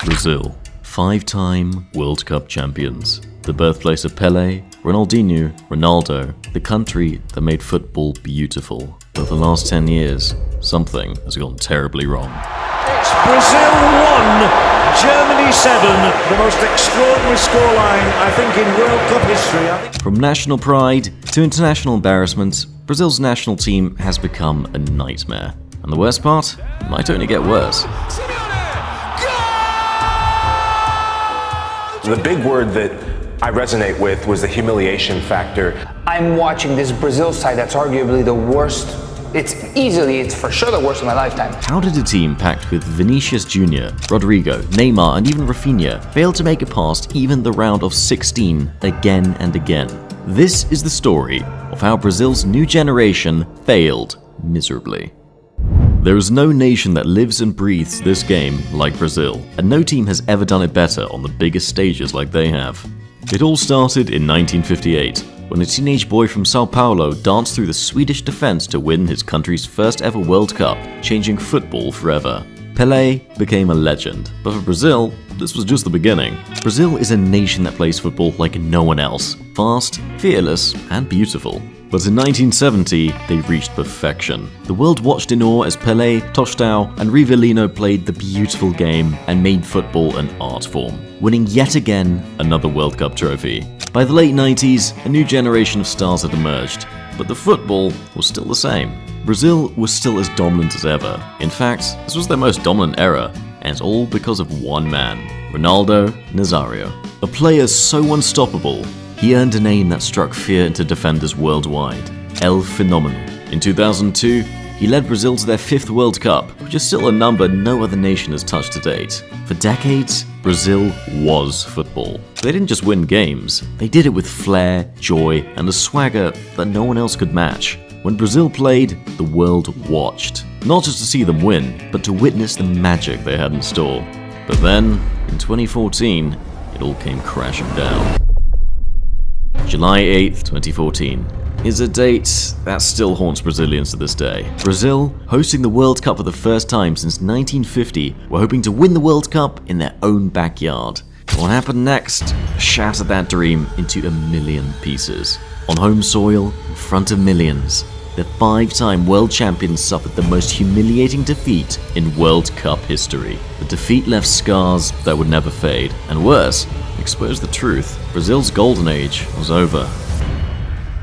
Brazil, 5-time World Cup champions. The birthplace of Pelé, Ronaldinho, Ronaldo, the country that made football beautiful. But for the last 10 years, something has gone terribly wrong. It's Brazil 1, Germany 7, the most extraordinary scoreline, I think, in World Cup history. From national pride to international embarrassment, Brazil's national team has become a nightmare. And the worst part? It might only get worse. The big word that I resonate with was the humiliation factor. I'm watching this Brazil side that's arguably the worst. It's for sure the worst of my lifetime. How did a team packed with Vinicius Jr., Rodrigo, Neymar, and even Rafinha fail to make it past even the round of 16 again and again? This is the story of how Brazil's new generation failed miserably. There is no nation that lives and breathes this game like Brazil, and no team has ever done it better on the biggest stages like they have. It all started in 1958, when a teenage boy from Sao Paulo danced through the Swedish defense to win his country's first ever World Cup, changing football forever. Pelé became a legend, but for Brazil, this was just the beginning. Brazil is a nation that plays football like no one else, fast, fearless, and beautiful. But in 1970, they reached perfection. The world watched in awe as Pelé, Tostão, and Rivellino played the beautiful game and made football an art form, winning yet again another World Cup trophy. By the late 90s, a new generation of stars had emerged, but the football was still the same. Brazil was still as dominant as ever. In fact, this was their most dominant era, and it's all because of one man, Ronaldo Nazário. A player so unstoppable, he earned a name that struck fear into defenders worldwide, El Fenómeno. In 2002, he led Brazil to their 5th World Cup, which is still a number no other nation has touched to date. For decades, Brazil was football. They didn't just win games, they did it with flair, joy, and a swagger that no one else could match. When Brazil played, the world watched. Not just to see them win, but to witness the magic they had in store. But then, in 2014, it all came crashing down. July 8th, 2014 is a date that still haunts Brazilians to this day. Brazil, hosting the World Cup for the first time since 1950, were hoping to win the World Cup in their own backyard. What happened next shattered that dream into a million pieces. On home soil, in front of millions, the 5-time world champions suffered the most humiliating defeat in World Cup history. The defeat left scars that would never fade, and worse, exposed the truth. Brazil's golden age was over.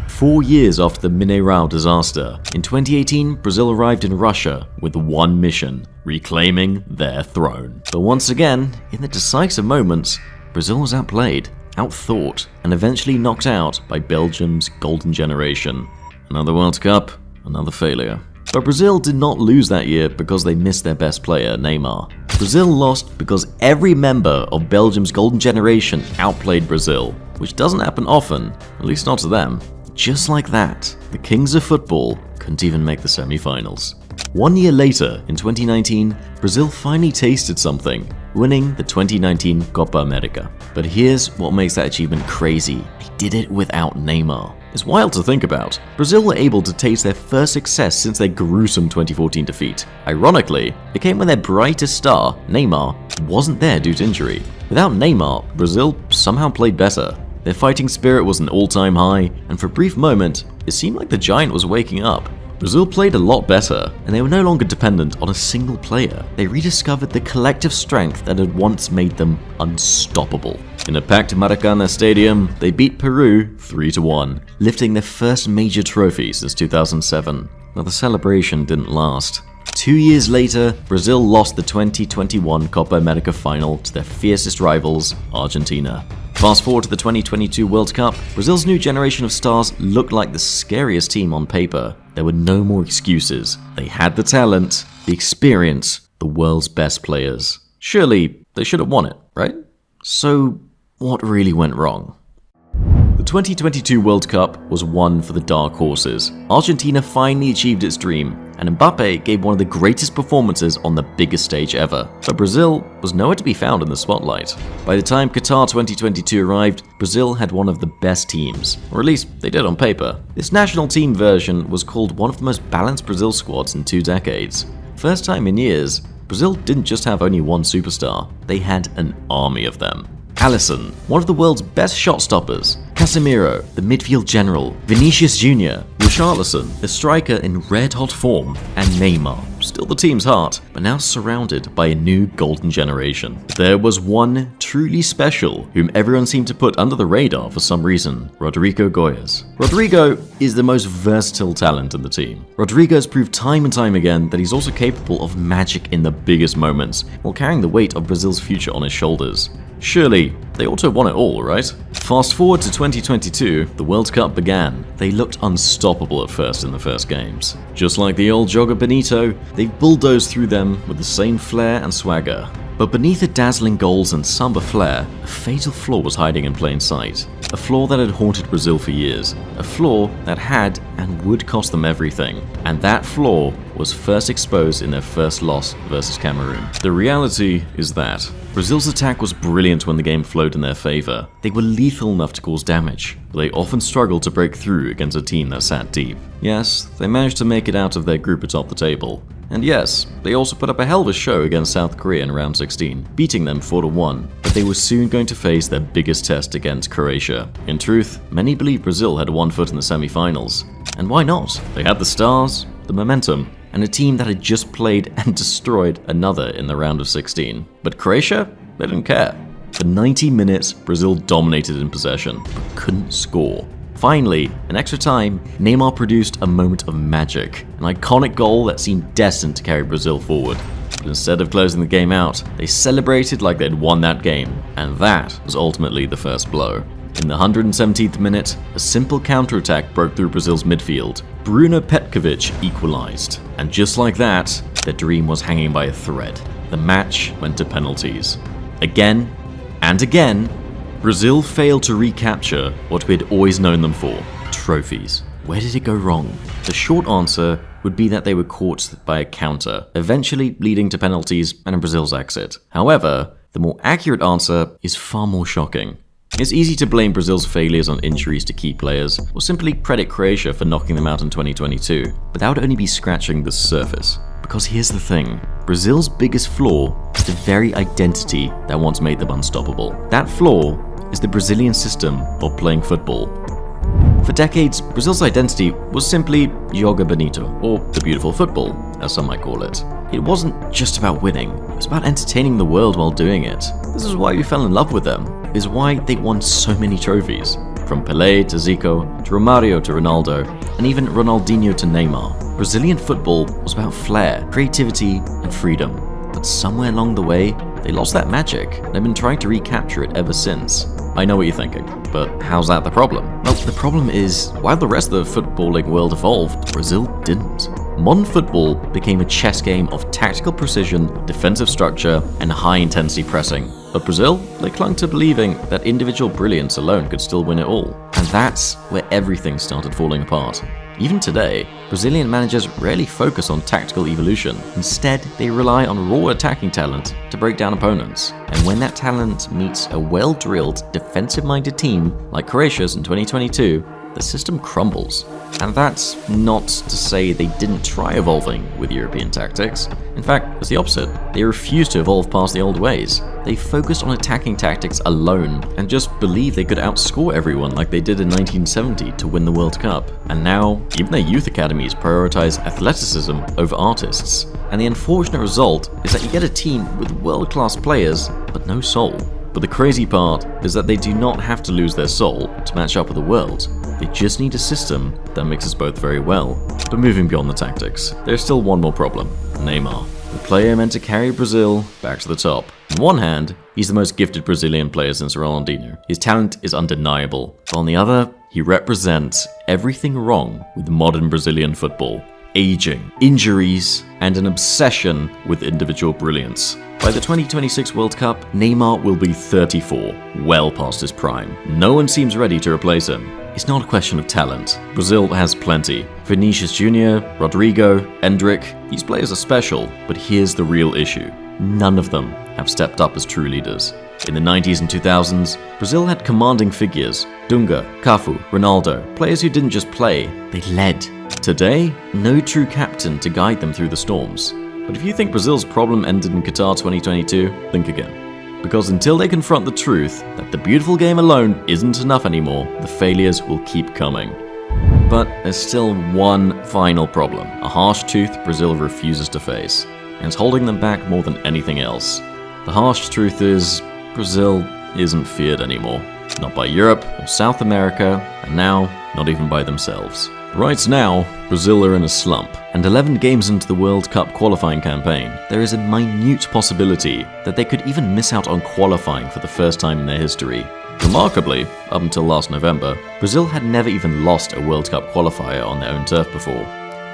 4 years after the Miserably disaster, in 2018, Brazil arrived in Russia with one mission: reclaiming their throne. But once again, in the decisive moments, Brazil was outplayed, outthought, and eventually knocked out by Belgium's golden generation. Another World Cup, another failure. But Brazil did not lose that year because they missed their best player, Neymar. Brazil lost because every member of Belgium's golden generation outplayed Brazil, which doesn't happen often, at least not to them. Just like that, the kings of football couldn't even make the semi-finals. 1 year later, in 2019, Brazil finally tasted something, winning the 2019 Copa America. But here's what makes that achievement crazy: they did it without Neymar. It's wild to think about. Brazil were able to taste their first success since their gruesome 2014 defeat. Ironically, it came when their brightest star, Neymar, wasn't there due to injury. Without Neymar, Brazil somehow played better. Their fighting spirit was an all-time high, and for a brief moment, it seemed like the giant was waking up. Brazil played a lot better, and they were no longer dependent on a single player. They rediscovered the collective strength that had once made them unstoppable. In a packed Maracanã stadium, they beat Peru 3-1, lifting their first major trophy since 2007. But the celebration didn't last. 2 years later, Brazil lost the 2021 Copa America final to their fiercest rivals, Argentina. Fast forward to the 2022 World Cup, Brazil's new generation of stars looked like the scariest team on paper. There were no more excuses. They had the talent, the experience, the world's best players. Surely, they should have won it, right? So, what really went wrong? The 2022 World Cup was one for the dark horses. Argentina finally achieved its dream, and Mbappe gave one of the greatest performances on the biggest stage ever. But Brazil was nowhere to be found in the spotlight. By the time Qatar 2022 arrived, Brazil had one of the best teams, or at least they did on paper. This national team version was called one of the most balanced Brazil squads in 2 decades. First time in years, Brazil didn't just have only one superstar, they had an army of them. Alisson, one of the world's best shot stoppers, Casemiro, the midfield general, Vinicius Jr., Richarlison, a striker in red-hot form, and Neymar, still the team's heart, but now surrounded by a new golden generation. There was one truly special, whom everyone seemed to put under the radar for some reason, Rodrigo Goyas. Rodrigo is the most versatile talent in the team. Rodrigo's proved time and time again that he's also capable of magic in the biggest moments, while carrying the weight of Brazil's future on his shoulders. Surely, they ought to have won it all, right? Fast forward to 2022, the World Cup began. They looked unstoppable at first in the first games. Just like the old jogger Benito, they've bulldozed through them with the same flair and swagger. But beneath the dazzling goals and samba flair, a fatal flaw was hiding in plain sight. A flaw that had haunted Brazil for years. A flaw that had and would cost them everything. And that flaw was first exposed in their first loss versus Cameroon. The reality is that Brazil's attack was brilliant when the game flowed in their favor. They were lethal enough to cause damage, but they often struggled to break through against a team that sat deep. Yes, they managed to make it out of their group atop the table. And yes, they also put up a hell of a show against South Korea in round 16, beating them 4-1, but they were soon going to face their biggest test against Croatia. In truth, many believe Brazil had one foot in the semi-finals. And why not? They had the stars, the momentum, and a team that had just played and destroyed another in the round of 16. But Croatia? They didn't care. For 90 minutes, Brazil dominated in possession, but couldn't score. Finally, in extra time, Neymar produced a moment of magic, an iconic goal that seemed destined to carry Brazil forward. But instead of closing the game out, they celebrated like they'd won that game, and that was ultimately the first blow. In the 117th minute, a simple counterattack broke through Brazil's midfield. Bruno Petkovic equalized, and just like that, their dream was hanging by a thread. The match went to penalties. Again and again, Brazil failed to recapture what we had always known them for, trophies. Where did it go wrong? The short answer would be that they were caught by a counter, eventually leading to penalties and Brazil's exit. However, the more accurate answer is far more shocking. It's easy to blame Brazil's failures on injuries to key players, or simply credit Croatia for knocking them out in 2022, but that would only be scratching the surface. Because here's the thing, Brazil's biggest flaw is the very identity that once made them unstoppable. That flaw is the Brazilian system of playing football. For decades, Brazil's identity was simply Joga Bonito, or the beautiful football, as some might call it. It wasn't just about winning, it was about entertaining the world while doing it. This is why we fell in love with them. It is why they won so many trophies. From Pelé to Zico, to Romario to Ronaldo, and even Ronaldinho to Neymar. Brazilian football was about flair, creativity, and freedom. But somewhere along the way, they lost that magic, and have been trying to recapture it ever since. I know what you're thinking, but how's that the problem? Well, the problem is, while the rest of the footballing world evolved, Brazil didn't. Modern football became a chess game of tactical precision, defensive structure, and high-intensity pressing. But Brazil, they clung to believing that individual brilliance alone could still win it all. And that's where everything started falling apart. Even today, Brazilian managers rarely focus on tactical evolution. Instead, they rely on raw attacking talent to break down opponents. And when that talent meets a well-drilled, defensive-minded team like Croatia's in 2022, the system crumbles. And that's not to say they didn't try evolving with European tactics. In fact, it's the opposite. They refused to evolve past the old ways. They focused on attacking tactics alone and just believed they could outscore everyone like they did in 1970 to win the World Cup. And now, even their youth academies prioritize athleticism over artists. And the unfortunate result is that you get a team with world-class players, but no soul. But the crazy part is that they do not have to lose their soul to match up with the world. They just need a system that mixes both very well. But moving beyond the tactics, there's still one more problem: Neymar. The player meant to carry Brazil back to the top. On one hand, he's the most gifted Brazilian player since Ronaldinho. His talent is undeniable. But on the other, he represents everything wrong with modern Brazilian football. Aging, injuries, and an obsession with individual brilliance. By the 2026 World Cup, Neymar will be 34, well past his prime. No one seems ready to replace him. It's not a question of talent. Brazil has plenty. Vinicius Jr., Rodrigo, Endrick, these players are special, but here's the real issue. None of them have stepped up as true leaders. In the 90s and 2000s, Brazil had commanding figures: Dunga, Cafu, Ronaldo, players who didn't just play, they led. Today, no true captain to guide them through the storms. But if you think Brazil's problem ended in Qatar 2022, think again. Because until they confront the truth that the beautiful game alone isn't enough anymore, the failures will keep coming. But there's still one final problem, a harsh truth Brazil refuses to face, and it's holding them back more than anything else. The harsh truth is, Brazil isn't feared anymore. Not by Europe or South America, and now, not even by themselves. Right now, Brazil are in a slump, and 11 games into the World Cup qualifying campaign, there is a minute possibility that they could even miss out on qualifying for the first time in their history. Remarkably, up until last November, Brazil had never even lost a World Cup qualifier on their own turf before.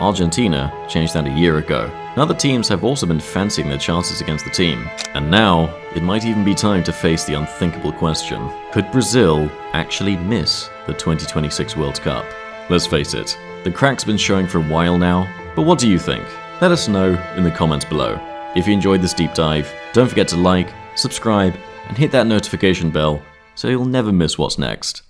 Argentina changed that a year ago, and other teams have also been fancying their chances against the team. And now, it might even be time to face the unthinkable question: could Brazil actually miss the 2026 World Cup? Let's face it, the crack's been showing for a while now, but what do you think? Let us know in the comments below. If you enjoyed this deep dive, don't forget to like, subscribe, and hit that notification bell so you'll never miss what's next.